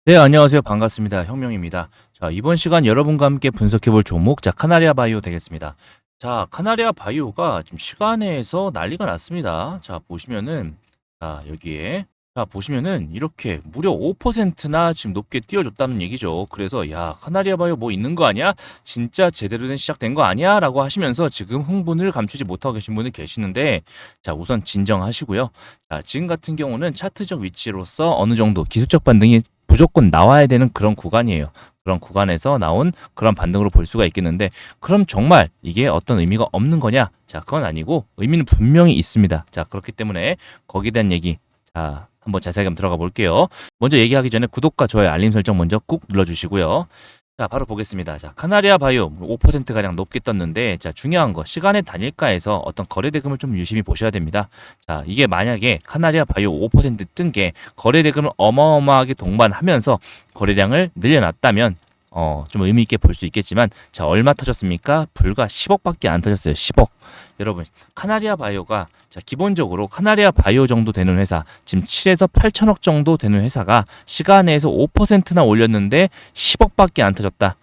네, 안녕하세요. 반갑습니다. 혁명입니다. 자, 이번 시간 여러분과 함께 분석해 볼 종목, 자, 카나리아 바이오 되겠습니다. 자, 카나리아 바이오가 지금 시간에서 난리가 났습니다. 자, 보시면은, 자, 여기에, 자, 보시면은 이렇게 무려 5%나 지금 높게 띄워줬다는 얘기죠. 그래서, 야, 카나리아 바이오 뭐 있는 거 아니야? 진짜 제대로 된 시작된 거 아니야? 라고 하시면서 지금 흥분을 감추지 못하고 계신 분이 계시는데, 자, 우선 진정하시고요. 자, 지금 같은 경우는 차트적 위치로서 어느 정도 기술적 반등이 무조건 나와야 되는 그런 구간이에요. 그런 구간에서 나온 그런 반등으로 볼 수가 있겠는데, 그럼 정말 이게 어떤 의미가 없는 거냐? 자, 그건 아니고 의미는 분명히 있습니다. 자, 그렇기 때문에 거기에 대한 얘기, 자, 한번 자세하게 한번 들어가 볼게요. 먼저 얘기하기 전에 구독과 좋아요, 알림 설정 먼저 꾹 눌러주시고요. 자, 바로 보겠습니다. 자, 카나리아 바이오 5%가량 높게 떴는데, 자, 중요한 거, 시간의 단일가에서 어떤 거래대금을 좀 유심히 보셔야 됩니다. 자, 이게 만약에 카나리아 바이오 5%뜬 게 거래대금을 어마어마하게 동반하면서 거래량을 늘려놨다면, 좀 의미 있게 볼 수 있겠지만, 자, 얼마 터졌습니까? 불과 10억밖에 안 터졌어요. 10억. 여러분, 카나리아 바이오가, 자, 기본적으로 카나리아 바이오 정도 되는 회사, 지금 7에서 8천억 정도 되는 회사가 시간에서 5%나 올렸는데 10억밖에 안 터졌다.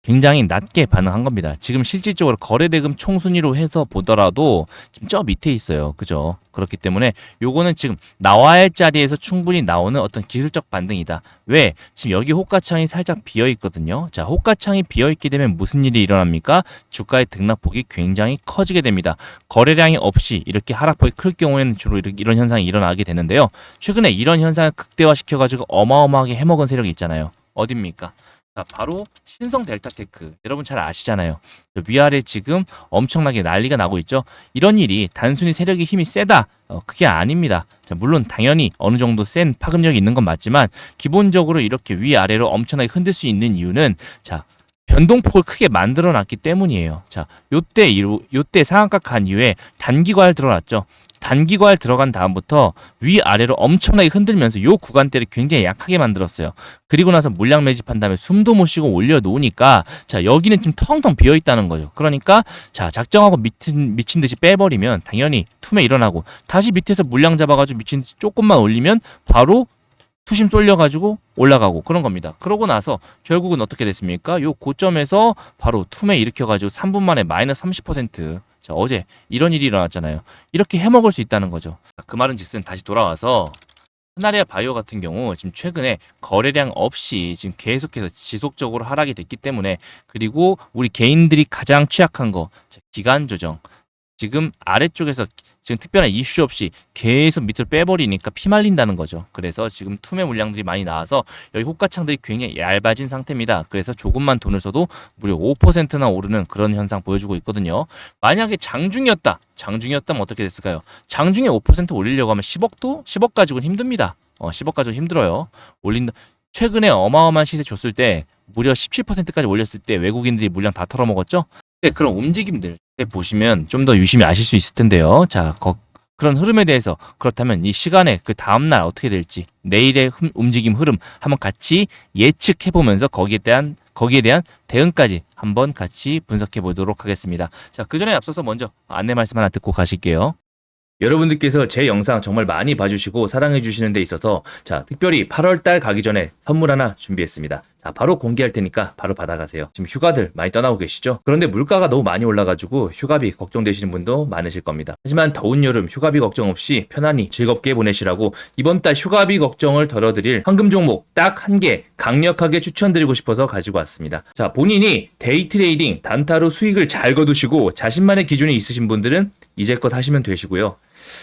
굉장히 낮게 반응한 겁니다. 지금 실질적으로 거래대금 총순위로 해서 보더라도 지금 저 밑에 있어요. 그죠? 그렇기 때문에 요거는 지금 나와야 할 자리에서 충분히 나오는 어떤 기술적 반등이다. 왜? 지금 여기 호가창이 살짝 비어 있거든요. 자, 호가창이 비어 있게 되면 무슨 일이 일어납니까? 주가의 등락폭이 굉장히 커지게 됩니다. 거래량이 없이 이렇게 하락폭이 클 경우에는 주로 이런 현상이 일어나게 되는데요. 최근에 이런 현상을 극대화시켜가지고 어마어마하게 해먹은 세력이 있잖아요. 어딥니까? 자, 바로 신성 델타테크. 여러분 잘 아시잖아요. 위아래 지금 엄청나게 난리가 나고 있죠. 이런 일이 단순히 세력의 힘이 세다. 그게 아닙니다. 자, 물론 당연히 어느 정도 센 파급력이 있는 건 맞지만 기본적으로 이렇게 위아래로 엄청나게 흔들 수 있는 이유는, 자, 변동폭을 크게 만들어 놨기 때문이에요. 자, 요때 상한가 간 이후에 단기과열 들어놨죠. 단기과열 들어간 다음부터 위아래로 엄청나게 흔들면서 요 구간대를 굉장히 약하게 만들었어요. 그리고 나서 물량 매집한 다음에 숨도 못 쉬고 올려놓으니까, 자, 여기는 좀 텅텅 비어 있다는 거죠. 그러니까, 자, 작정하고 미친 듯이 빼버리면 당연히 투매 일어나고, 다시 밑에서 물량 잡아가지고 미친 듯이 조금만 올리면 바로 투심 쏠려가지고 올라가고 그런 겁니다. 그러고 나서 결국은 어떻게 됐습니까? 요 고점에서 바로 투매 일으켜가지고 3분 만에 마이너스 30%. 자, 어제 이런 일이 일어났잖아요. 이렇게 해먹을 수 있다는 거죠. 그 말은 즉슨 다시 돌아와서 하나리아 바이오 같은 경우 지금 최근에 거래량 없이 지금 계속해서 지속적으로 하락이 됐기 때문에, 그리고 우리 개인들이 가장 취약한 거, 기간 조정. 지금 아래쪽에서 지금 특별한 이슈 없이 계속 밑으로 빼버리니까 피말린다는 거죠. 그래서 지금 투매 물량들이 많이 나와서 여기 호가창들이 굉장히 얇아진 상태입니다. 그래서 조금만 돈을 써도 무려 5%나 오르는 그런 현상 보여주고 있거든요. 만약에 장중이었다면 어떻게 됐을까요? 장중에 5% 올리려고 하면 10억 가지고는 힘듭니다. 10억 가지고 힘들어요. 올린다. 최근에 어마어마한 시세 줬을 때 무려 17%까지 올렸을 때 외국인들이 물량 다 털어먹었죠? 네, 그런 움직임들 보시면 좀 더 유심히 아실 수 있을 텐데요. 자, 그런 흐름에 대해서, 그렇다면 이 시간에 그 다음날 어떻게 될지, 내일의 움직임 흐름 한번 같이 예측해 보면서 거기에 대한 대응까지 한번 같이 분석해 보도록 하겠습니다. 자, 그 전에 앞서서 먼저 안내 말씀 하나 듣고 가실게요. 여러분들께서 제 영상 정말 많이 봐주시고 사랑해 주시는 데 있어서, 자, 특별히 8월달 가기 전에 선물 하나 준비했습니다. 자, 바로 공개할 테니까 바로 받아가세요. 지금 휴가들 많이 떠나고 계시죠? 그런데 물가가 너무 많이 올라가지고 휴가비 걱정되시는 분도 많으실 겁니다. 하지만 더운 여름 휴가비 걱정 없이 편안히 즐겁게 보내시라고 이번 달 휴가비 걱정을 덜어드릴 황금 종목 딱 한 개 강력하게 추천드리고 싶어서 가지고 왔습니다. 자, 본인이 데이 트레이딩 단타로 수익을 잘 거두시고 자신만의 기준이 있으신 분들은 이제껏 하시면 되시고요.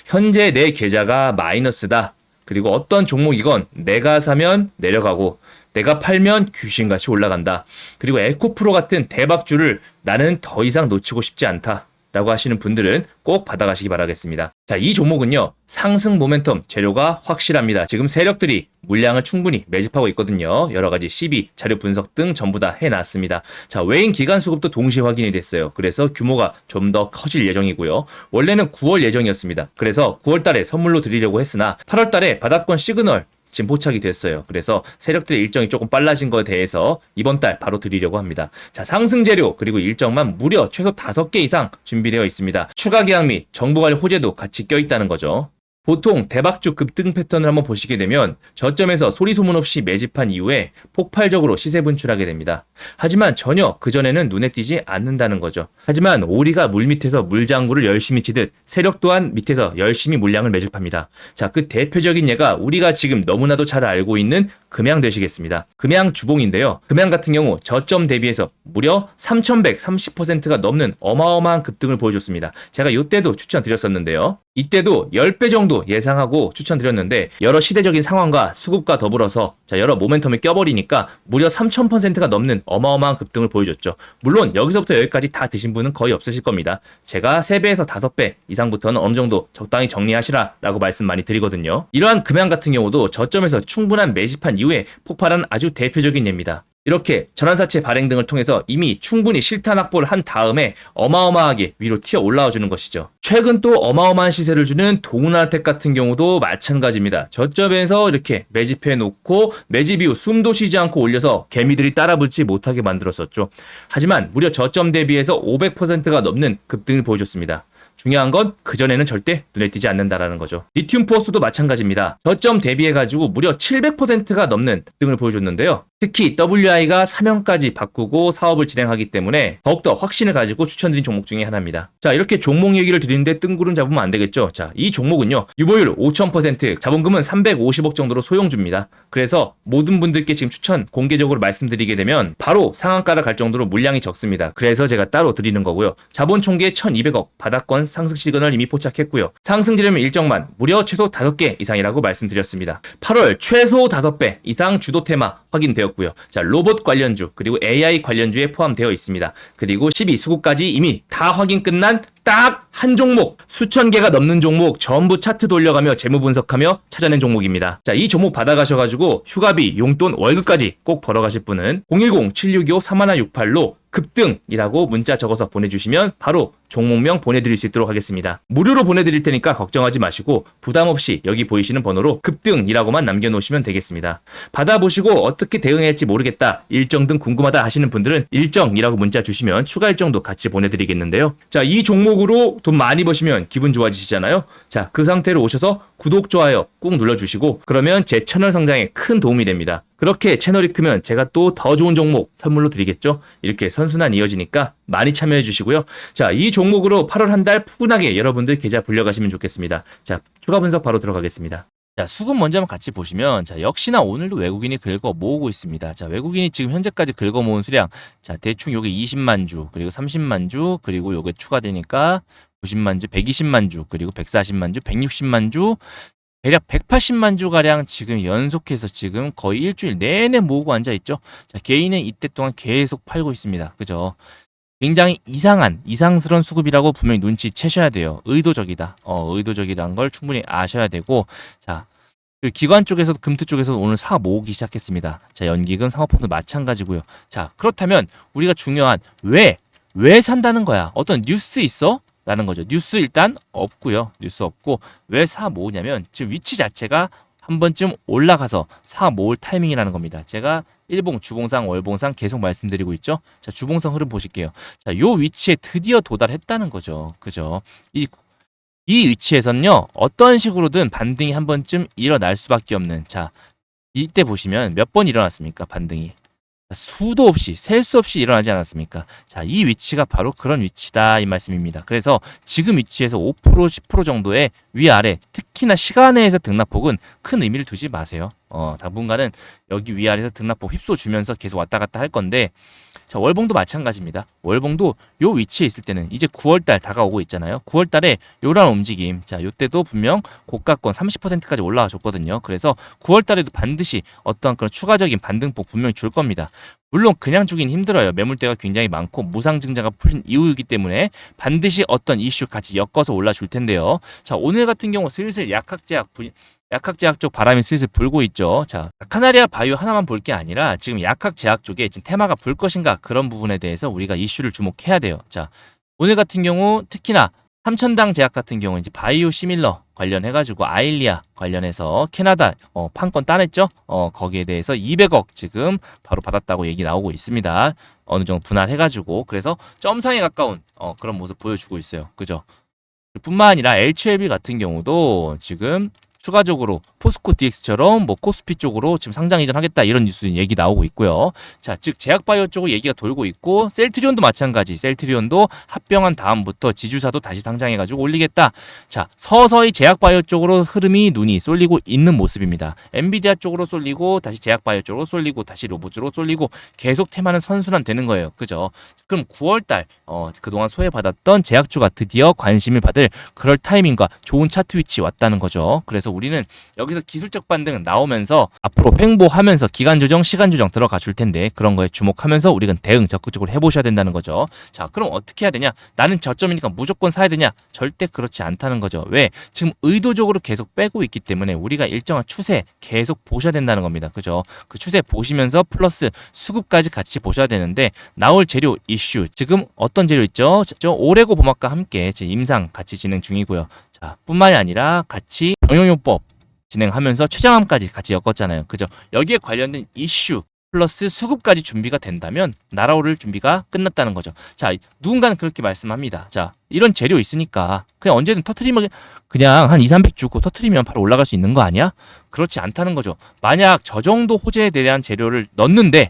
현재 내 계좌가 마이너스다. 그리고 어떤 종목이건 내가 사면 내려가고 내가 팔면 귀신같이 올라간다. 그리고 에코프로 같은 대박주를 나는 더 이상 놓치고 싶지 않다. 라고 하시는 분들은 꼭 받아가시기 바라겠습니다. 자, 이 종목은요, 상승 모멘텀 재료가 확실합니다. 지금 세력들이 물량을 충분히 매집하고 있거든요. 여러 가지 시비, 자료 분석 등 전부 다 해놨습니다. 자, 외인 기간 수급도 동시에 확인이 됐어요. 그래서 규모가 좀 더 커질 예정이고요. 원래는 9월 예정이었습니다. 그래서 9월 달에 선물로 드리려고 했으나 8월 달에 바닥권 시그널 지금 포착이 됐어요. 그래서 세력들의 일정이 조금 빨라진 거에 대해서 이번 달 바로 드리려고 합니다. 자, 상승 재료 그리고 일정만 무려 최소 5개 이상 준비되어 있습니다. 추가 계약 및 정보 관리 호재도 같이 껴있다는 거죠. 보통 대박주 급등 패턴을 한번 보시게 되면 저점에서 소리 소문 없이 매집한 이후에 폭발적으로 시세 분출하게 됩니다. 하지만 전혀 그전에는 눈에 띄지 않는다는 거죠. 하지만 오리가 물 밑에서 물장구를 열심히 치듯 세력 또한 밑에서 열심히 물량을 매집합니다. 자, 그 대표적인 예가 우리가 지금 너무나도 잘 알고 있는 금양 되시겠습니다. 금양 주봉인데요. 금양 같은 경우 저점 대비해서 무려 3130%가 넘는 어마어마한 급등을 보여줬습니다. 제가 이때도 추천드렸었는데요. 이때도 10배 정도 예상하고 추천드렸는데 여러 시대적인 상황과 수급과 더불어서 여러 모멘텀이 껴버리니까 무려 3000%가 넘는 어마어마한 급등을 보여줬죠. 물론 여기서부터 여기까지 다 드신 분은 거의 없으실 겁니다. 제가 3배에서 5배 이상부터는 어느 정도 적당히 정리하시라 라고 말씀 많이 드리거든요. 이러한 금양 같은 경우도 저점에서 충분한 매집한 이후에 폭발한 아주 대표적인 예입니다. 이렇게 전환사채 발행 등을 통해서 이미 충분히 실탄 확보를 한 다음에 어마어마하게 위로 튀어 올라와 주는 것이죠. 최근 또 어마어마한 시세를 주는 동은알텍 같은 경우도 마찬가지입니다. 저점에서 이렇게 매집해 놓고 매집 이후 숨도 쉬지 않고 올려서 개미들이 따라붙지 못하게 만들었었죠. 하지만 무려 저점 대비해서 500%가 넘는 급등을 보여줬습니다. 중요한 건 그전에는 절대 눈에 띄지 않는다라는 거죠. 리튬 포스도 마찬가지입니다. 저점 대비해가지고 무려 700%가 넘는 급등을 보여줬는데요. 특히 WI가 사명까지 바꾸고 사업을 진행하기 때문에 더욱더 확신을 가지고 추천드린 종목 중에 하나입니다. 자, 이렇게 종목 얘기를 드리는데 뜬구름 잡으면 안 되겠죠. 자, 이 종목은요. 유보율 5000%, 자본금은 350억 정도로 소용줍니다. 그래서 모든 분들께 지금 추천 공개적으로 말씀드리게 되면 바로 상한가를 갈 정도로 물량이 적습니다. 그래서 제가 따로 드리는 거고요. 자본 총계 1200억, 바닥권 상승 시그널 이미 포착했고요. 상승 지름 일정만 무려 최소 5개 이상이라고 말씀드렸습니다. 8월 최소 5배 이상 주도 테마 확인되었고요. 자, 로봇 관련주 그리고 AI 관련주에 포함되어 있습니다. 그리고 12수급까지 이미 다 확인 끝난 딱 한 종목, 수천 개가 넘는 종목 전부 차트 돌려가며 재무 분석하며 찾아낸 종목입니다. 자, 이 종목 받아가셔가지고 휴가비, 용돈, 월급까지 꼭 벌어가실 분은 010-7625-3168로 급등이라고 문자 적어서 보내주시면 바로 종목명 보내드릴 수 있도록 하겠습니다. 무료로 보내드릴 테니까 걱정하지 마시고 부담없이 여기 보이시는 번호로 급등이라고만 남겨놓으시면 되겠습니다. 받아보시고 어떻게 대응할지 모르겠다, 일정 등 궁금하다 하시는 분들은 일정이라고 문자 주시면 추가 일정도 같이 보내드리겠는데요. 자, 이 종목으로 돈 많이 버시면 기분 좋아지시잖아요. 자, 그 상태로 오셔서 구독, 좋아요 꾹 눌러주시고 그러면 제 채널 성장에 큰 도움이 됩니다. 그렇게 채널이 크면 제가 또 더 좋은 종목 선물로 드리겠죠. 이렇게 선순환 이어지니까 많이 참여해 주시고요. 자, 이 종목으로 8월 한 달 푸근하게 여러분들 계좌 불려가시면 좋겠습니다. 자, 추가 분석 바로 들어가겠습니다. 자, 수급 먼저 한번 같이 보시면, 자, 역시나 오늘도 외국인이 긁어 모으고 있습니다. 자, 외국인이 지금 현재까지 긁어 모은 수량, 자, 대충 요게 20만 주, 그리고 30만 주, 그리고 요게 추가되니까 90만 주, 120만 주, 그리고 140만 주, 160만 주, 대략 180만 주 가량 지금 연속해서 지금 거의 일주일 내내 모으고 앉아 있죠. 자, 개인은 이때 동안 계속 팔고 있습니다. 그죠? 굉장히 이상스러운 수급이라고 분명히 눈치채셔야 돼요. 의도적이다. 의도적이라는 걸 충분히 아셔야 되고, 자, 그 기관 쪽에서도 금투 쪽에서도 오늘 사 모으기 시작했습니다. 자, 연기금, 상호폰도 마찬가지고요. 자, 그렇다면 우리가 중요한 왜 산다는 거야? 어떤 뉴스 있어? 라는 거죠. 뉴스 일단 없고요. 뉴스 없고 왜 사 모으냐면 지금 위치 자체가 한 번쯤 올라가서 사 모을 타이밍이라는 겁니다. 제가 일봉, 주봉상, 월봉상 계속 말씀드리고 있죠. 자, 주봉상 흐름 보실게요. 자, 요 위치에 드디어 도달했다는 거죠. 그죠? 이 위치에서는요, 어떤 식으로든 반등이 한 번쯤 일어날 수밖에 없는, 자, 이때 보시면 몇 번 일어났습니까? 반등이. 수도 없이, 셀 수 없이 일어나지 않았습니까? 자, 이 위치가 바로 그런 위치다 이 말씀입니다. 그래서 지금 위치에서 5%, 10% 정도의 위아래, 특히나 시간외에서 등락폭은 큰 의미를 두지 마세요. 당분간은 여기 위아래에서 등락폭 휩써주면서 계속 왔다 갔다 할 건데, 자, 월봉도 마찬가지입니다. 월봉도 요 위치에 있을 때는 이제 9월달 다가오고 있잖아요. 9월달에 요런 움직임, 자, 요때도 분명 고가권 30%까지 올라와 줬거든요. 그래서 9월달에도 반드시 어떠한 그런 추가적인 반등폭 분명히 줄 겁니다. 물론 그냥 주긴 힘들어요. 매물대가 굉장히 많고 무상증자가 풀린 이유이기 때문에 반드시 어떤 이슈 같이 엮어서 올라줄 텐데요. 자, 오늘 같은 경우 슬슬 약학제약 쪽 바람이 슬슬 불고 있죠. 자, 카나리아 바이오 하나만 볼 게 아니라 지금 약학제약 쪽에 지금 테마가 불 것인가 그런 부분에 대해서 우리가 이슈를 주목해야 돼요. 자, 오늘 같은 경우 특히나 삼천당 제약 같은 경우 이제 바이오 시밀러 관련해가지고 아일리아 관련해서 캐나다 판권 따냈죠. 거기에 대해서 200억 지금 바로 받았다고 얘기 나오고 있습니다. 어느 정도 분할해가지고 그래서 점상에 가까운 그런 모습 보여주고 있어요. 그죠? 뿐만 아니라 HLB 같은 경우도 지금 추가적으로 포스코 DX처럼 뭐 코스피 쪽으로 지금 상장 이전하겠다 이런 뉴스 얘기 나오고 있고요. 자, 즉 제약바이오 쪽으로 얘기가 돌고 있고 셀트리온도 마찬가지. 셀트리온도 합병한 다음부터 지주사도 다시 상장해가지고 올리겠다. 자, 서서히 제약바이오 쪽으로 흐름이 눈이 쏠리고 있는 모습입니다. 엔비디아 쪽으로 쏠리고 다시 제약바이오 쪽으로 쏠리고 다시 로봇으로 쏠리고 계속 테마는 선순환 되는 거예요. 그죠? 그럼 9월달 그동안 소외받았던 제약주가 드디어 관심을 받을 그럴 타이밍과 좋은 차트 위치 왔다는 거죠. 그래서 우리는 여기서 기술적 반등 나오면서 앞으로 횡보하면서 기간 조정, 시간 조정 들어가 줄 텐데 그런 거에 주목하면서 우리는 대응 적극적으로 해보셔야 된다는 거죠. 자, 그럼 어떻게 해야 되냐? 나는 저점이니까 무조건 사야 되냐? 절대 그렇지 않다는 거죠. 왜? 지금 의도적으로 계속 빼고 있기 때문에 우리가 일정한 추세 계속 보셔야 된다는 겁니다. 그죠? 그 추세 보시면서 플러스 수급까지 같이 보셔야 되는데 나올 재료 이슈 지금 어떤 재료 있죠? 저 오레고 보막과 함께 제 임상 같이 진행 중이고요. 자, 뿐만이 아니라 같이 경영요법 진행하면서 최저함까지 같이 엮었잖아요. 그죠? 여기에 관련된 이슈 플러스 수급까지 준비가 된다면 날아오를 준비가 끝났다는 거죠. 자, 누군가는 그렇게 말씀합니다. 자, 이런 재료 있으니까 그냥 언제든 터트리면 그냥 한 2, 300 주고 터트리면 바로 올라갈 수 있는 거 아니야? 그렇지 않다는 거죠. 만약 저 정도 호재에 대한 재료를 넣는데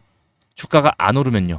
주가가 안 오르면요.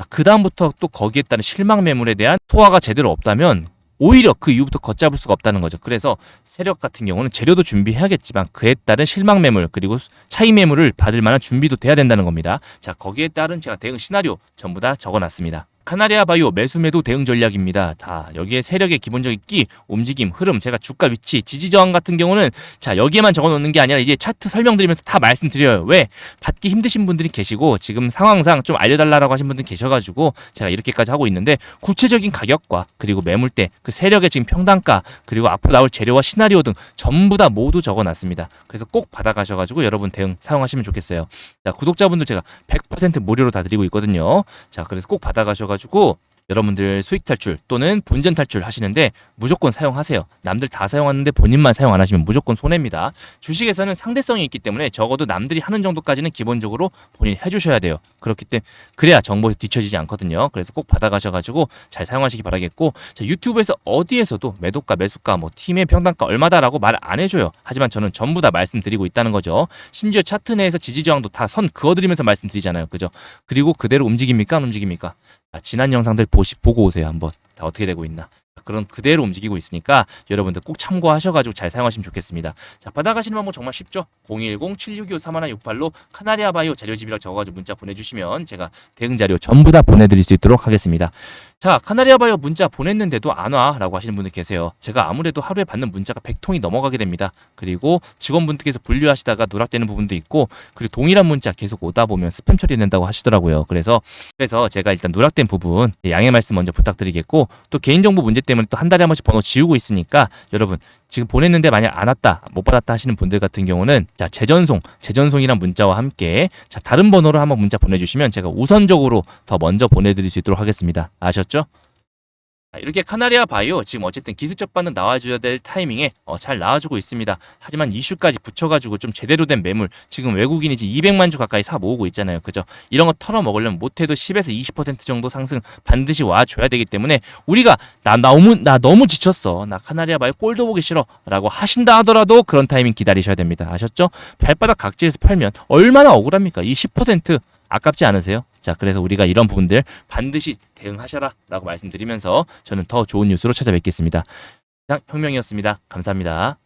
그 다음부터 또 거기에 따른 실망 매물에 대한 소화가 제대로 없다면 오히려 그 이후부터 걷잡을 수가 없다는 거죠. 그래서 세력 같은 경우는 재료도 준비해야겠지만 그에 따른 실망 매물 그리고 차익 매물을 받을 만한 준비도 돼야 된다는 겁니다. 자, 거기에 따른 제가 대응 시나리오 전부 다 적어놨습니다. 카나리아 바이오 매수 매도 대응 전략입니다. 자, 여기에 세력의 기본적인 끼, 움직임, 흐름, 제가 주가 위치, 지지 저항 같은 경우는 자, 여기에만 적어 놓는 게 아니라 이제 차트 설명드리면서 다 말씀드려요. 왜? 받기 힘드신 분들이 계시고 지금 상황상 좀 알려달라고 하신 분들 계셔가지고 제가 이렇게까지 하고 있는데 구체적인 가격과 그리고 매물대, 그 세력의 지금 평단가 그리고 앞으로 나올 재료와 시나리오 등 전부 다 모두 적어놨습니다. 그래서 꼭 받아가셔가지고 여러분 대응 사용하시면 좋겠어요. 자, 구독자분들 제가 100% 무료로 다 드리고 있거든요. 자, 그래서 꼭 받아가셔가지고 여러분들 수익 탈출 또는 본전 탈출 하시는데 무조건 사용하세요. 남들 다 사용하는데 본인만 사용 안 하시면 무조건 손해입니다. 주식에서는 상대성이 있기 때문에 적어도 남들이 하는 정도까지는 기본적으로 본인이 해주셔야 돼요. 그렇기 때문에 그래야 정보에서 뒤처지지 않거든요. 그래서 꼭 받아가셔가지고 잘 사용하시기 바라겠고, 자, 유튜브에서 어디에서도 매도가 매수가 뭐 팀의 평단가 얼마다라고 말 안 해줘요. 하지만 저는 전부 다 말씀드리고 있다는 거죠. 심지어 차트 내에서 지지 저항도 다 선 그어드리면서 말씀드리잖아요. 그죠? 그리고 그대로 움직입니까? 안 움직입니까? 자, 지난 영상들 보고 오세요. 한번 다 어떻게 되고 있나. 그런 그대로 움직이고 있으니까 여러분들 꼭 참고하셔가지고 잘 사용하시면 좋겠습니다. 자, 받아가시는 방법 정말 쉽죠? 010-762-5168로 카나리아 바이오 자료집이라고 적어가지고 문자 보내주시면 제가 대응 자료 전부 다 보내드릴 수 있도록 하겠습니다. 자, 카나리아 바이오 문자 보냈는데도 안 와 라고 하시는 분들 계세요. 제가 아무래도 하루에 받는 문자가 100통이 넘어가게 됩니다. 그리고 직원분들께서 분류하시다가 누락되는 부분도 있고, 그리고 동일한 문자 계속 오다 보면 스팸 처리된다고 하시더라고요. 그래서 제가 일단 누락된 부분 양해 말씀 먼저 부탁드리겠고, 또 개인정보 문제 때문에 또 한 달에 한 번씩 번호 지우고 있으니까 여러분 지금 보냈는데 만약 안 왔다, 못 받았다 하시는 분들 같은 경우는 자, 재전송이란 문자와 함께 자, 다른 번호로 한번 문자 보내주시면 제가 우선적으로 더 먼저 보내드릴 수 있도록 하겠습니다. 아셨죠? 이렇게 카나리아 바이오 지금 어쨌든 기술적 반응 나와줘야 될 타이밍에 잘 나와주고 있습니다. 하지만 이슈까지 붙여가지고 좀 제대로 된 매물, 지금 외국인이 지금 200만 주 가까이 사 모으고 있잖아요. 그죠? 이런 거 털어먹으려면 못해도 10에서 20% 정도 상승 반드시 와줘야 되기 때문에 우리가 나 너무 지쳤어, 나 카나리아 바이오 꼴도 보기 싫어 라고 하신다 하더라도 그런 타이밍 기다리셔야 됩니다. 아셨죠? 발바닥 각지에서 팔면 얼마나 억울합니까? 이 10% 아깝지 않으세요? 자, 그래서 우리가 이런 부분들 반드시 대응하셔라 라고 말씀드리면서 저는 더 좋은 뉴스로 찾아뵙겠습니다. 혁명이었습니다. 감사합니다.